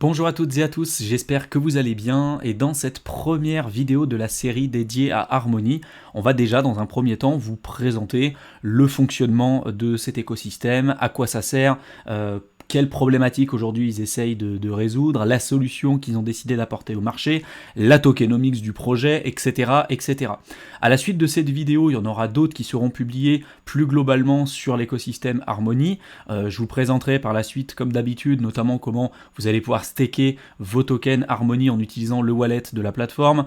Bonjour à toutes et à tous, j'espère que vous allez bien et dans cette première vidéo de la série dédiée à Harmony, on va déjà dans un premier temps vous présenter le fonctionnement de cet écosystème, à quoi ça sert, quelles problématiques aujourd'hui ils essayent de résoudre, la solution qu'ils ont décidé d'apporter au marché, la tokenomics du projet, etc., etc. À la suite de cette vidéo, il y en aura d'autres qui seront publiées plus globalement sur l'écosystème Harmony. Je vous présenterai par la suite, comme d'habitude, notamment comment vous allez pouvoir staker vos tokens Harmony en utilisant le wallet de la plateforme.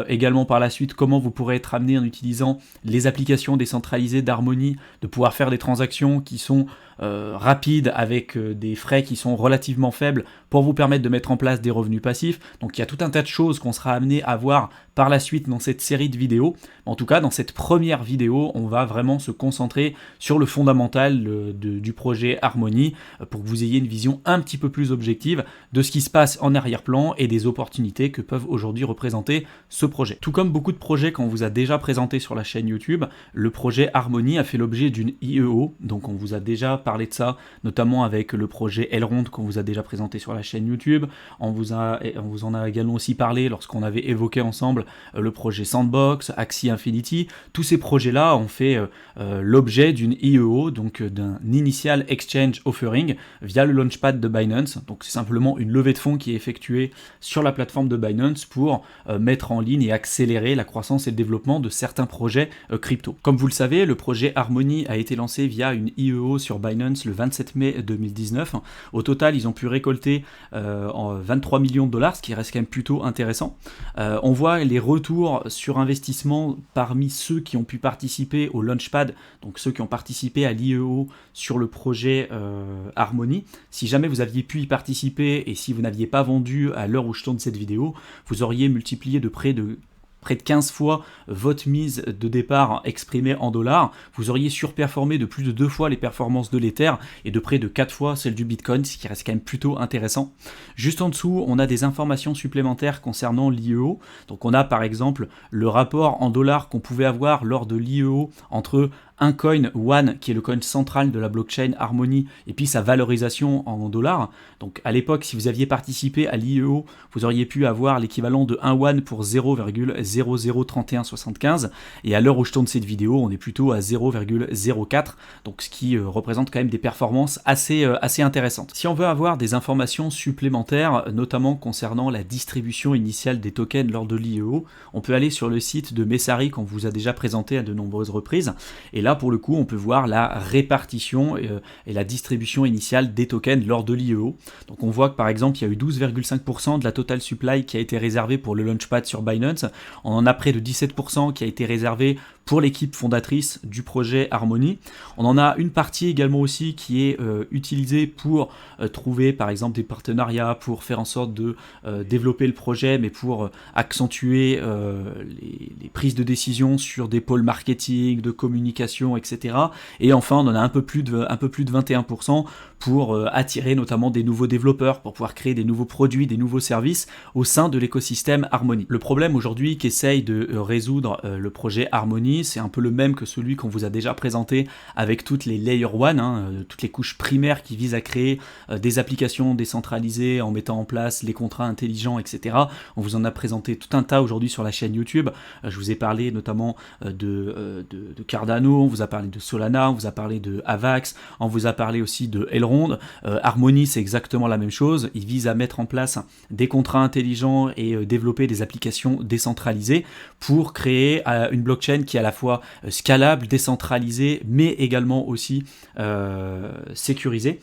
Également par la suite, comment vous pourrez être amené en utilisant les applications décentralisées d'Harmony, de pouvoir faire des transactions qui sont rapides avec des frais qui sont relativement faibles pour vous permettre de mettre en place des revenus passifs. Donc il y a tout un tas de choses qu'on sera amené à voir par la suite dans cette série de vidéos. En tout cas, dans cette première vidéo, on va vraiment se concentrer sur le fondamental du projet Harmony pour que vous ayez une vision un petit peu plus objective de ce qui se passe en arrière-plan et des opportunités que peuvent aujourd'hui représenter ce projet. Tout comme beaucoup de projets qu'on vous a déjà présentés sur la chaîne YouTube, le projet Harmony a fait l'objet d'une IEO, donc on vous a déjà parlé de ça, notamment avec le projet Elrond qu'on vous a déjà présenté sur la chaîne YouTube. On vous en a également aussi parlé lorsqu'on avait évoqué ensemble le projet Sandbox, Axie Infinity. Tous ces projets-là ont fait l'objet d'une IEO, donc d'un Initial Exchange Offering via le Launchpad de Binance. Donc c'est simplement une levée de fonds qui est effectuée sur la plateforme de Binance pour mettre en ligne et accélérer la croissance et le développement de certains projets crypto. Comme vous le savez, le projet Harmony a été lancé via une IEO sur Binance le 27 mai 2019. Au total, ils ont pu récolter 23 millions de dollars, ce qui reste quand même plutôt intéressant. On voit les retours sur investissement parmi ceux qui ont pu participer au Launchpad, donc ceux qui ont participé à l'IEO sur le projet Harmony. Si jamais vous aviez pu y participer et si vous n'aviez pas vendu à l'heure où je tourne cette vidéo, vous auriez multiplié de près de 15 fois votre mise de départ exprimée en dollars, vous auriez surperformé de plus de 2 fois les performances de l'Ether et de près de 4 fois celles du Bitcoin, ce qui reste quand même plutôt intéressant. Juste en dessous, on a des informations supplémentaires concernant l'IEO. Donc on a par exemple le rapport en dollars qu'on pouvait avoir lors de l'IEO entre un coin One, qui est le coin central de la blockchain Harmony, et puis sa valorisation en dollars. Donc à l'époque, si vous aviez participé à l'IEO, vous auriez pu avoir l'équivalent de 1 One pour 0,003175, et à l'heure où je tourne cette vidéo, on est plutôt à 0,04, donc ce qui représente quand même des performances assez intéressantes. Si on veut avoir des informations supplémentaires, notamment concernant la distribution initiale des tokens lors de l'IEO, on peut aller sur le site de Messari qu'on vous a déjà présenté à de nombreuses reprises, et là pour le coup on peut voir la répartition et la distribution initiale des tokens lors de l'IEO. Donc on voit que par exemple il y a eu 12,5% de la total supply qui a été réservée pour le Launchpad sur Binance, on en a près de 17% qui a été réservé pour l'équipe fondatrice du projet Harmony. On en a une partie également aussi qui est utilisée pour trouver par exemple des partenariats, pour faire en sorte de développer le projet, mais pour accentuer les prises de décision sur des pôles marketing, de communication, etc. Et enfin on en a un peu plus de 21% pour attirer notamment des nouveaux développeurs, pour pouvoir créer des nouveaux produits, des nouveaux services au sein de l'écosystème Harmony. Le problème aujourd'hui qu'essaye de résoudre le projet Harmony, c'est un peu le même que celui qu'on vous a déjà présenté avec toutes les Layer 1, toutes les couches primaires qui visent à créer des applications décentralisées en mettant en place les contrats intelligents, etc. On vous en a présenté tout un tas aujourd'hui sur la chaîne YouTube. Je vous ai parlé notamment de Cardano, on vous a parlé de Solana, on vous a parlé de Avax, on vous a parlé aussi de Elrond. Harmony, c'est exactement la même chose. Il vise à mettre en place des contrats intelligents et développer des applications décentralisées pour créer une blockchain qui est à la fois scalable, décentralisée, mais également aussi sécurisée.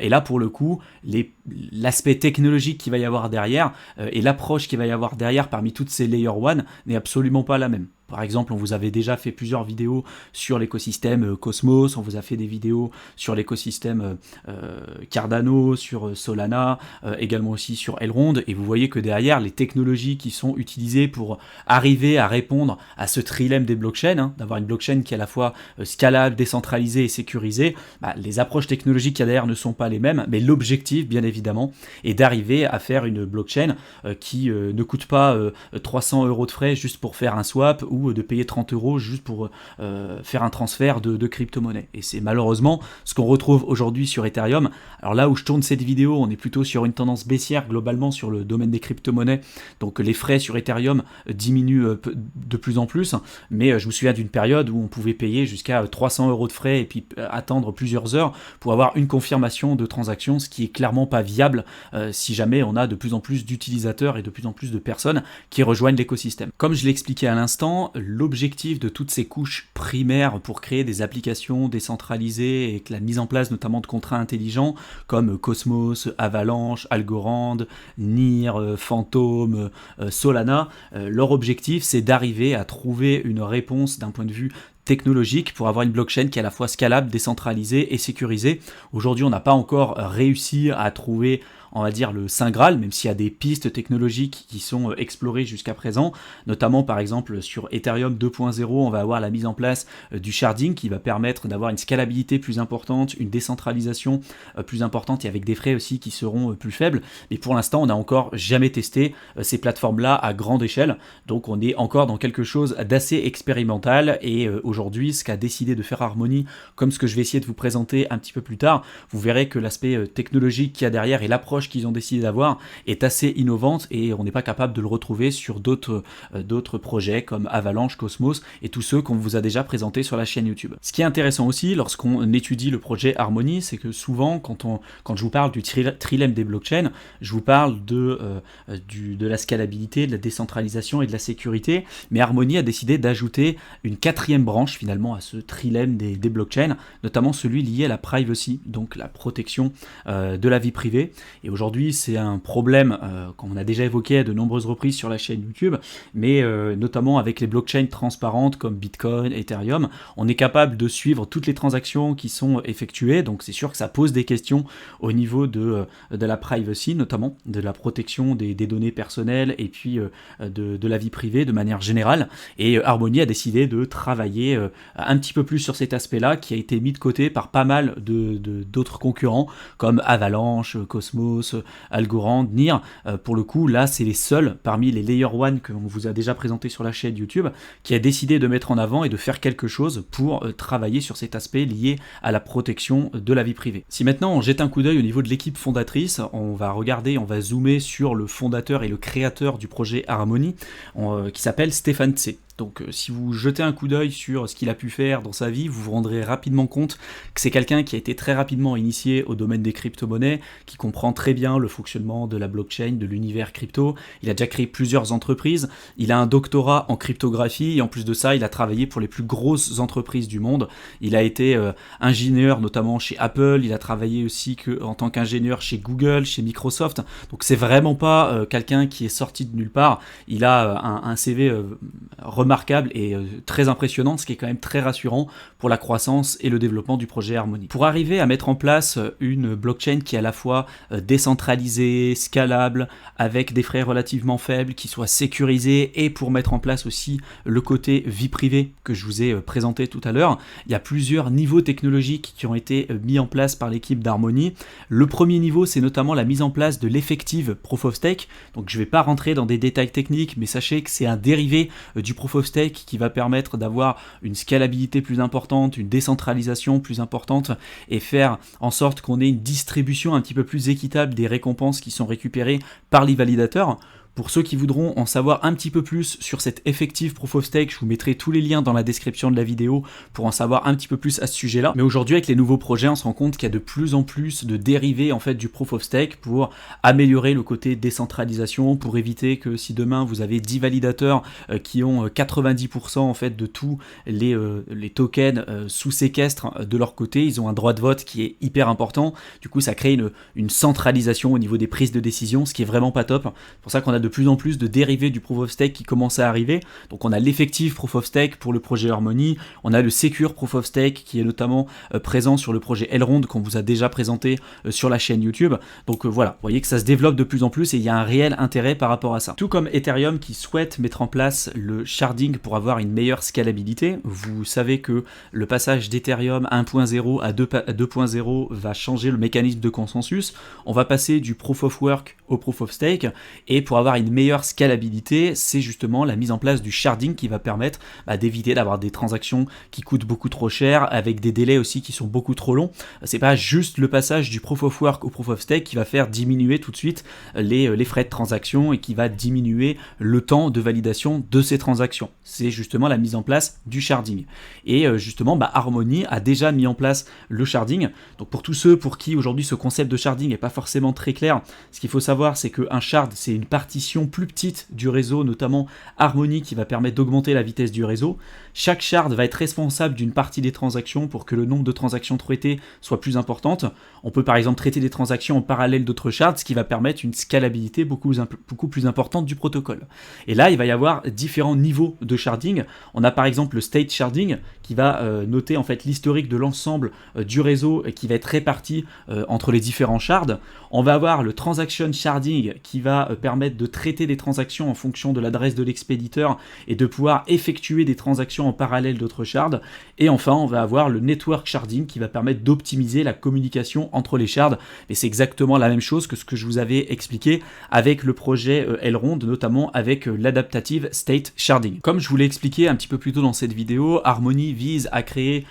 Et là, pour le coup, l'aspect technologique qu'il va y avoir derrière et l'approche qu'il va y avoir derrière parmi toutes ces Layer 1 n'est absolument pas la même. Par exemple, on vous avait déjà fait plusieurs vidéos sur l'écosystème Cosmos, on vous a fait des vidéos sur l'écosystème Cardano, sur Solana, également aussi sur Elrond, et vous voyez que derrière, les technologies qui sont utilisées pour arriver à répondre à ce trilemme des blockchains, d'avoir une blockchain qui est à la fois scalable, décentralisée et sécurisée, les approches technologiques qu'il y a derrière ne sont pas les mêmes, mais l'objectif, bien évidemment, est d'arriver à faire une blockchain qui ne coûte pas 300 € de frais juste pour faire un swap, ou ou de payer 30 € juste pour faire un transfert de crypto-monnaie. Et c'est malheureusement ce qu'on retrouve aujourd'hui sur Ethereum. Alors là où je tourne cette vidéo, on est plutôt sur une tendance baissière globalement sur le domaine des crypto-monnaies, donc les frais sur Ethereum diminuent de plus en plus, mais je me souviens d'une période où on pouvait payer jusqu'à 300 € de frais et puis attendre plusieurs heures pour avoir une confirmation de transaction, ce qui est clairement pas viable si jamais on a de plus en plus d'utilisateurs et de plus en plus de personnes qui rejoignent l'écosystème. Comme je l'ai expliqué à l'instant, l'objectif de toutes ces couches primaires pour créer des applications décentralisées et la mise en place notamment de contrats intelligents comme Cosmos, Avalanche, Algorand, NIR, Phantom, Solana, leur objectif c'est d'arriver à trouver une réponse d'un point de vue technologique pour avoir une blockchain qui est à la fois scalable, décentralisée et sécurisée. Aujourd'hui, on n'a pas encore réussi à trouver, on va dire, le Saint Graal, même s'il y a des pistes technologiques qui sont explorées jusqu'à présent, notamment par exemple sur Ethereum 2.0, on va avoir la mise en place du sharding qui va permettre d'avoir une scalabilité plus importante, une décentralisation plus importante et avec des frais aussi qui seront plus faibles. Mais pour l'instant, on n'a encore jamais testé ces plateformes-là à grande échelle, donc on est encore dans quelque chose d'assez expérimental et aujourd'hui, ce qu'a décidé de faire Harmony, comme ce que je vais essayer de vous présenter un petit peu plus tard, vous verrez que l'aspect technologique qu'il y a derrière et l'approche qu'ils ont décidé d'avoir est assez innovante et on n'est pas capable de le retrouver sur d'autres projets comme Avalanche, Cosmos et tous ceux qu'on vous a déjà présentés sur la chaîne YouTube. Ce qui est intéressant aussi lorsqu'on étudie le projet Harmony, c'est que souvent quand je vous parle du trilemme des blockchains, je vous parle de la scalabilité, de la décentralisation et de la sécurité, mais Harmony a décidé d'ajouter une quatrième branche finalement à ce trilemme des blockchains, notamment celui lié à la privacy, donc la protection de la vie privée. Et aujourd'hui, c'est un problème qu'on a déjà évoqué à de nombreuses reprises sur la chaîne YouTube, mais notamment avec les blockchains transparentes comme Bitcoin, Ethereum, on est capable de suivre toutes les transactions qui sont effectuées, donc c'est sûr que ça pose des questions au niveau de la privacy, notamment de la protection des données personnelles et puis de la vie privée de manière générale. Et Harmony a décidé de travailler un petit peu plus sur cet aspect-là qui a été mis de côté par pas mal d'autres concurrents comme Avalanche, Cosmos, Algorand, NIR. Pour le coup, là, c'est les seuls parmi les Layer 1 qu'on vous a déjà présenté sur la chaîne YouTube qui a décidé de mettre en avant et de faire quelque chose pour travailler sur cet aspect lié à la protection de la vie privée. Si maintenant on jette un coup d'œil au niveau de l'équipe fondatrice, on va regarder, on va zoomer sur le fondateur et le créateur du projet Harmony qui s'appelle Stéphane Tse. Donc si vous jetez un coup d'œil sur ce qu'il a pu faire dans sa vie, vous vous rendrez rapidement compte que c'est quelqu'un qui a été très rapidement initié au domaine des crypto-monnaies, qui comprend très bien le fonctionnement de la blockchain, de l'univers crypto. Il a déjà créé plusieurs entreprises, il a un doctorat en cryptographie et en plus de ça, il a travaillé pour les plus grosses entreprises du monde. Il a été ingénieur notamment chez Apple, il a travaillé aussi en tant qu'ingénieur chez Google, chez Microsoft. Donc c'est vraiment pas quelqu'un qui est sorti de nulle part. Il a un CV remarquable et très impressionnant, ce qui est quand même très rassurant pour la croissance et le développement du projet Harmony. Pour arriver à mettre en place une blockchain qui est à la fois décentralisée, scalable, avec des frais relativement faibles, qui soit sécurisée et pour mettre en place aussi le côté vie privée que je vous ai présenté tout à l'heure, il y a plusieurs niveaux technologiques qui ont été mis en place par l'équipe d'Harmony. Le premier niveau, c'est notamment la mise en place de l'effective Proof of Stake. Donc je ne vais pas rentrer dans des détails techniques, mais sachez que c'est un dérivé du Proof of Stake qui va permettre d'avoir une scalabilité plus importante, une décentralisation plus importante et faire en sorte qu'on ait une distribution un petit peu plus équitable des récompenses qui sont récupérées par les validateurs. Pour ceux qui voudront en savoir un petit peu plus sur cette effective Proof of Stake, je vous mettrai tous les liens dans la description de la vidéo pour en savoir un petit peu plus à ce sujet-là. Mais aujourd'hui, avec les nouveaux projets, on se rend compte qu'il y a de plus en plus de dérivés en fait du Proof of Stake pour améliorer le côté décentralisation, pour éviter que si demain vous avez 10 validateurs qui ont 90% en fait de tous les tokens sous séquestre de leur côté, ils ont un droit de vote qui est hyper important. Du coup, ça crée une centralisation au niveau des prises de décision, ce qui est vraiment pas top. C'est pour ça qu'on a de plus en plus de dérivés du Proof of Stake qui commencent à arriver. Donc on a l'effective Proof of Stake pour le projet Harmony, on a le Secure Proof of Stake qui est notamment présent sur le projet Elrond qu'on vous a déjà présenté sur la chaîne YouTube. Donc voilà, vous voyez que ça se développe de plus en plus et il y a un réel intérêt par rapport à ça. Tout comme Ethereum qui souhaite mettre en place le sharding pour avoir une meilleure scalabilité. Vous savez que le passage d'Ethereum 1.0 à 2.0 va changer le mécanisme de consensus. On va passer du Proof of Work au Proof of Stake et pour avoir avoir une meilleure scalabilité, c'est justement la mise en place du sharding qui va permettre d'éviter d'avoir des transactions qui coûtent beaucoup trop cher, avec des délais aussi qui sont beaucoup trop longs. C'est pas juste le passage du proof of work au proof of stake qui va faire diminuer tout de suite les frais de transaction et qui va diminuer le temps de validation de ces transactions. C'est justement la mise en place du sharding. Et justement, Harmony a déjà mis en place le sharding. Donc pour tous ceux pour qui aujourd'hui ce concept de sharding n'est pas forcément très clair, ce qu'il faut savoir, c'est qu'un shard, c'est une partition plus petite du réseau, notamment Harmony, qui va permettre d'augmenter la vitesse du réseau. Chaque shard va être responsable d'une partie des transactions pour que le nombre de transactions traitées soit plus importante. On peut par exemple traiter des transactions en parallèle d'autres shards, ce qui va permettre une scalabilité beaucoup plus importante du protocole. Et là, il va y avoir différents niveaux de sharding. On a par exemple le state sharding qui va noter en fait l'historique de l'ensemble du réseau et qui va être réparti entre les différents shards. On va avoir le transaction sharding qui va permettre de traiter des transactions en fonction de l'adresse de l'expéditeur et de pouvoir effectuer des transactions en parallèle d'autres shards. Et enfin, on va avoir le network sharding qui va permettre d'optimiser la communication entre les shards. Et c'est exactement la même chose que ce que je vous avais expliqué avec le projet Elrond, notamment avec l'adaptative state sharding. Comme je vous l'ai expliqué un petit peu plus tôt dans cette vidéo, Harmony vise à créer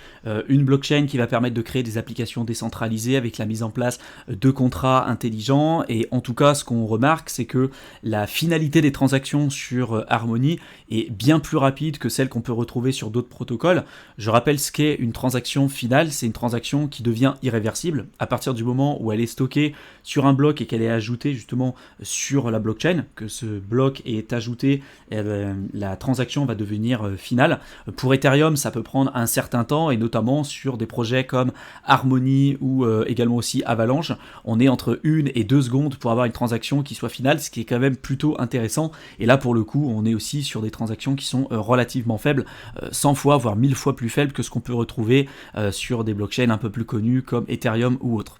une blockchain qui va permettre de créer des applications décentralisées avec la mise en place de contrats intelligents. Et en tout cas, ce qu'on remarque, c'est que la finalité des transactions sur Harmony est bien plus rapide que celle qu'on peut retrouver sur d'autres protocoles. Je rappelle ce qu'est une transaction finale, c'est une transaction qui devient irréversible à partir du moment où elle est stockée sur un bloc et qu'elle est ajoutée justement sur la blockchain, que ce bloc est ajouté, la transaction va devenir finale. Pour Ethereum, ça peut prendre un certain temps, et notamment sur des projets comme Harmony ou également aussi Avalanche, on est entre 1 et 2 secondes pour avoir une transaction qui soit finale, ce qui est quand même plutôt intéressant. Et là, pour le coup, on est aussi sur des transactions qui sont relativement faibles, 100 fois, voire 1000 fois plus faibles que ce qu'on peut retrouver sur des blockchains un peu plus connues comme Ethereum ou autres.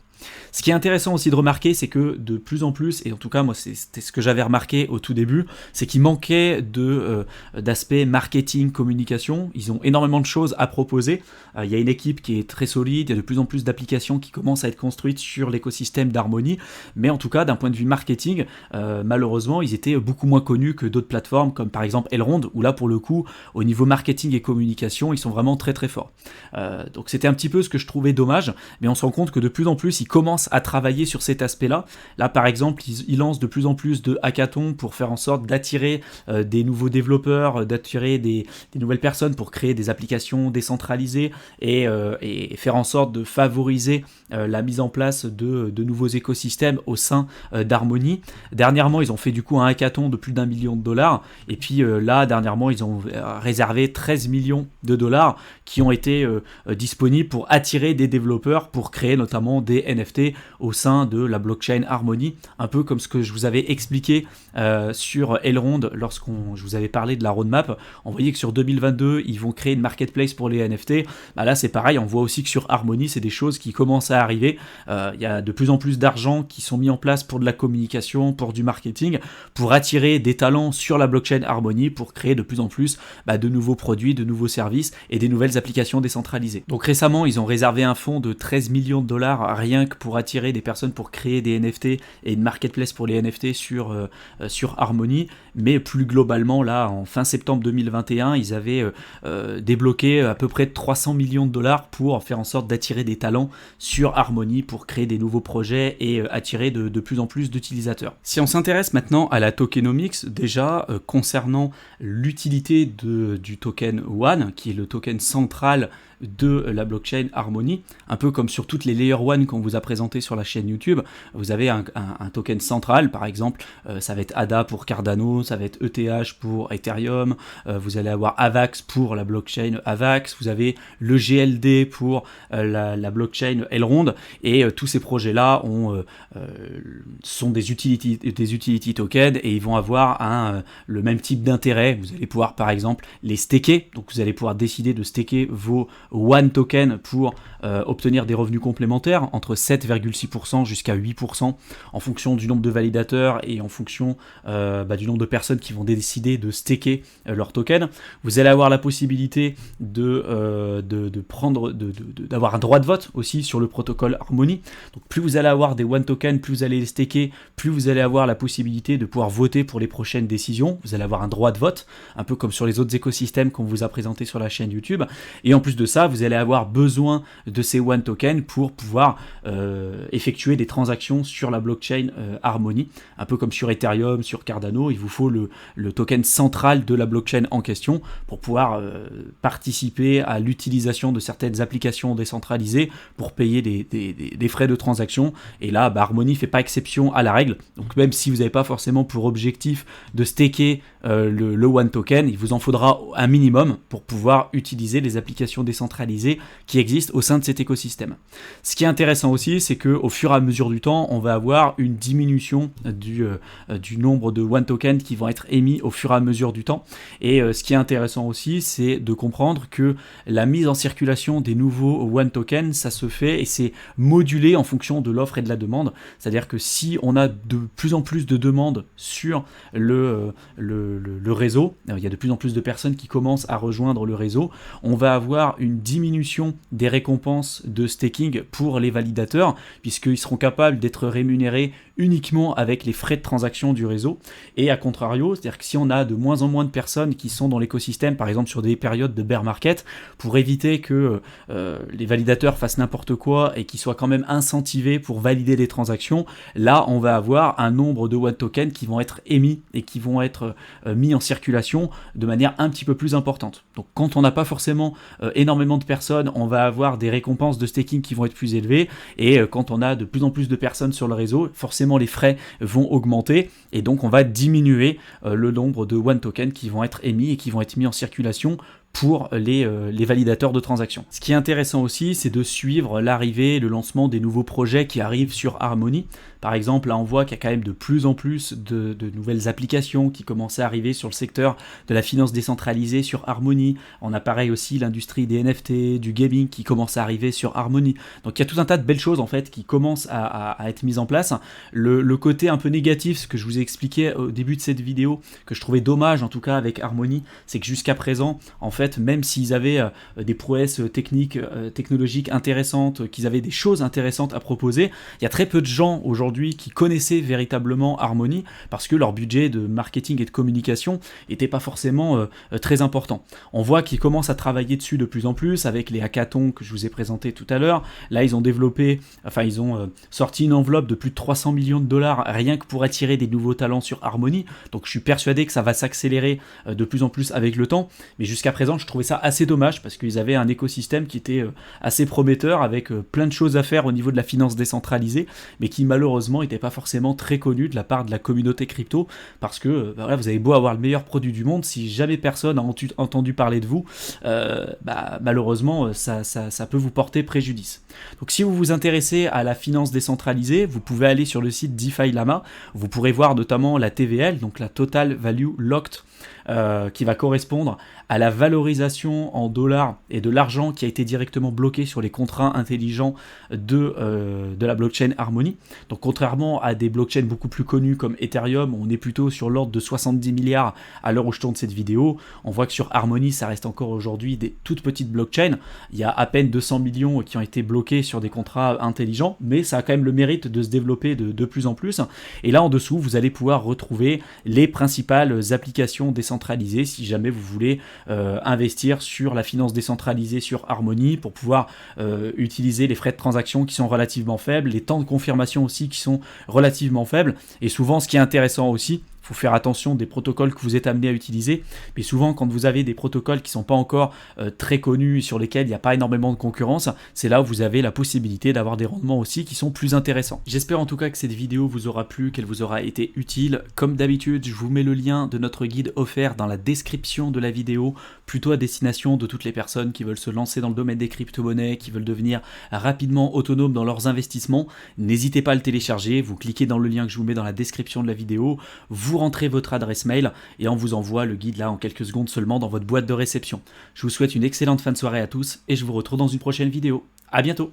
Ce qui est intéressant aussi de remarquer, c'est que de plus en plus, et en tout cas moi c'était ce que j'avais remarqué au tout début, c'est qu'il manquait d'aspect marketing, communication. Ils ont énormément de choses à proposer. Il y a une équipe qui est très solide, il y a de plus en plus d'applications qui commencent à être construites sur l'écosystème d'Harmony, mais en tout cas d'un point de vue marketing, malheureusement ils étaient beaucoup moins connus que d'autres plateformes comme par exemple Elrond, où là pour le coup au niveau marketing et communication ils sont vraiment très très forts. Donc c'était un petit peu ce que je trouvais dommage, mais on se rend compte que de plus en plus ils commencent à travailler sur cet aspect-là. Là, par exemple, ils lancent de plus en plus de hackathons pour faire en sorte d'attirer des nouveaux développeurs, d'attirer des nouvelles personnes pour créer des applications décentralisées et faire en sorte de favoriser la mise en place de nouveaux écosystèmes au sein d'Harmony. Dernièrement, ils ont fait du coup un hackathon de plus d'1 million de dollars. Et puis là, dernièrement, ils ont réservé 13 millions de dollars qui ont été disponibles pour attirer des développeurs pour créer notamment des NFT au sein de la blockchain Harmony, un peu comme ce que je vous avais expliqué sur Elrond je vous avais parlé de la roadmap. On voyait que sur 2022 ils vont créer une marketplace pour les NFT. Là c'est pareil, on voit aussi que sur Harmony c'est des choses qui commencent à arriver. Il y a de plus en plus d'argent qui sont mis en place pour de la communication, pour du marketing, pour attirer des talents sur la blockchain Harmony, pour créer de plus en plus de nouveaux produits, de nouveaux services et des nouvelles applications décentralisées. Donc récemment ils ont réservé un fonds de 13 millions de dollars rien que pour attirer des personnes pour créer des NFT et une marketplace pour les NFT sur Harmony, mais plus globalement là en fin septembre 2021 ils avaient débloqué à peu près 300 millions de dollars pour faire en sorte d'attirer des talents sur Harmony pour créer des nouveaux projets et attirer de plus en plus d'utilisateurs. Si on s'intéresse maintenant à la tokenomics, déjà concernant l'utilité du token One, qui est le token central de la blockchain Harmony, un peu comme sur toutes les Layer 1 qu'on vous a présenté sur la chaîne YouTube, vous avez un token central, par exemple, ça va être ADA pour Cardano, ça va être ETH pour Ethereum, vous allez avoir AVAX pour la blockchain AVAX, vous avez le GLD pour la blockchain Elrond, et tous ces projets-là sont des utility tokens, et ils vont avoir le même type d'intérêt. Vous allez pouvoir, par exemple, les staker, donc vous allez pouvoir décider de staker vos one token pour obtenir des revenus complémentaires, entre 7,6% jusqu'à 8% en fonction du nombre de validateurs et en fonction du nombre de personnes qui vont décider de staker leur token. Vous allez avoir la possibilité d'avoir un droit de vote aussi sur le protocole Harmony. Donc plus vous allez avoir des one tokens, plus vous allez les staker, plus vous allez avoir la possibilité de pouvoir voter pour les prochaines décisions. Vous allez avoir un droit de vote, un peu comme sur les autres écosystèmes qu'on vous a présenté sur la chaîne YouTube. Et en plus de ça, vous allez avoir besoin de ces one tokens pour pouvoir effectuer des transactions sur la blockchain Harmony, un peu comme sur Ethereum, sur Cardano. Il vous faut le token central de la blockchain en question pour pouvoir participer à l'utilisation de certaines applications décentralisées pour payer des frais de transaction. Et là, Harmony ne fait pas exception à la règle. Donc même si vous n'avez pas forcément pour objectif de staker le one token, il vous en faudra un minimum pour pouvoir utiliser les applications décentralisées qui existent au sein de cet écosystème. Ce qui est intéressant aussi, c'est qu'au fur et à mesure du temps, on va avoir une diminution du nombre de one tokens qui vont être émis au fur et à mesure du temps. Et ce qui est intéressant aussi, c'est de comprendre que la mise en circulation des nouveaux one tokens, ça se fait et c'est modulé en fonction de l'offre et de la demande. C'est-à-dire que si on a de plus en plus de demandes sur le réseau, il y a de plus en plus de personnes qui commencent à rejoindre le réseau, on va avoir une diminution des récompenses de staking pour les validateurs, puisqu'ils seront capables d'être rémunérés uniquement avec les frais de transaction du réseau. Et à contrario, c'est-à-dire que si on a de moins en moins de personnes qui sont dans l'écosystème, par exemple sur des périodes de bear market, pour éviter que les validateurs fassent n'importe quoi et qu'ils soient quand même incentivés pour valider les transactions, là on va avoir un nombre de one tokens qui vont être émis et qui vont être mis en circulation de manière un petit peu plus importante. Donc quand on n'a pas forcément énormément de personnes, on va avoir des récompenses de staking qui vont être plus élevées, et quand on a de plus en plus de personnes sur le réseau, forcément les frais vont augmenter et donc on va diminuer le nombre de one tokens qui vont être émis et qui vont être mis en circulation pour les validateurs de transactions. Ce qui est intéressant aussi, c'est de suivre l'arrivée, le lancement des nouveaux projets qui arrivent sur Harmony. Par exemple, là on voit qu'il y a quand même de plus en plus de nouvelles applications qui commencent à arriver sur le secteur de la finance décentralisée sur Harmony. On a pareil aussi l'industrie des NFT, du gaming qui commence à arriver sur Harmony. Donc il y a tout un tas de belles choses en fait qui commencent à être mises en place. Le côté un peu négatif, ce que je vous ai expliqué au début de cette vidéo, que je trouvais dommage en tout cas avec Harmony, c'est que jusqu'à présent, en fait, même s'ils avaient des prouesses technologiques intéressantes, qu'ils avaient des choses intéressantes à proposer, il y a très peu de gens aujourd'hui qui connaissaient véritablement Harmony parce que leur budget de marketing et de communication n'était pas forcément très important. On voit qu'ils commencent à travailler dessus de plus en plus avec les hackathons que je vous ai présentés tout à l'heure. Là, ils ont sorti une enveloppe de plus de 300 millions de dollars rien que pour attirer des nouveaux talents sur Harmony. Donc je suis persuadé que ça va s'accélérer de plus en plus avec le temps. Mais jusqu'à présent, je trouvais ça assez dommage parce qu'ils avaient un écosystème qui était assez prometteur avec plein de choses à faire au niveau de la finance décentralisée, mais qui malheureusement n'était pas forcément très connu de la part de la communauté crypto parce que vous avez beau avoir le meilleur produit du monde, si jamais personne n'a entendu parler de vous, malheureusement ça peut vous porter préjudice. Donc si vous vous intéressez à la finance décentralisée, vous pouvez aller sur le site DeFi Llama, vous pourrez voir notamment la TVL, donc la Total Value Locked, qui va correspondre à la valorisation en dollars et de l'argent qui a été directement bloqué sur les contrats intelligents de la blockchain Harmony. Donc contrairement à des blockchains beaucoup plus connues comme Ethereum, on est plutôt sur l'ordre de 70 milliards à l'heure où je tourne cette vidéo. On voit que sur Harmony, ça reste encore aujourd'hui des toutes petites blockchains. Il y a à peine 200 millions qui ont été bloqués sur des contrats intelligents, mais ça a quand même le mérite de se développer de plus en plus. Et là en dessous, vous allez pouvoir retrouver les principales applications décentralisées si jamais vous voulez investir sur la finance décentralisée sur Harmony pour pouvoir utiliser les frais de transaction qui sont relativement faibles, les temps de confirmation aussi qui sont relativement faibles. Et souvent, ce qui est intéressant aussi, il faut faire attention des protocoles que vous êtes amené à utiliser, mais souvent quand vous avez des protocoles qui ne sont pas encore très connus et sur lesquels il n'y a pas énormément de concurrence, c'est là où vous avez la possibilité d'avoir des rendements aussi qui sont plus intéressants. J'espère en tout cas que cette vidéo vous aura plu, qu'elle vous aura été utile. Comme d'habitude, je vous mets le lien de notre guide offert dans la description de la vidéo, plutôt à destination de toutes les personnes qui veulent se lancer dans le domaine des crypto-monnaies, qui veulent devenir rapidement autonomes dans leurs investissements. N'hésitez pas à le télécharger, vous cliquez dans le lien que je vous mets dans la description de la vidéo, vous rentrez votre adresse mail et on vous envoie le guide là en quelques secondes seulement dans votre boîte de réception. Je vous souhaite une excellente fin de soirée à tous et je vous retrouve dans une prochaine vidéo. À bientôt.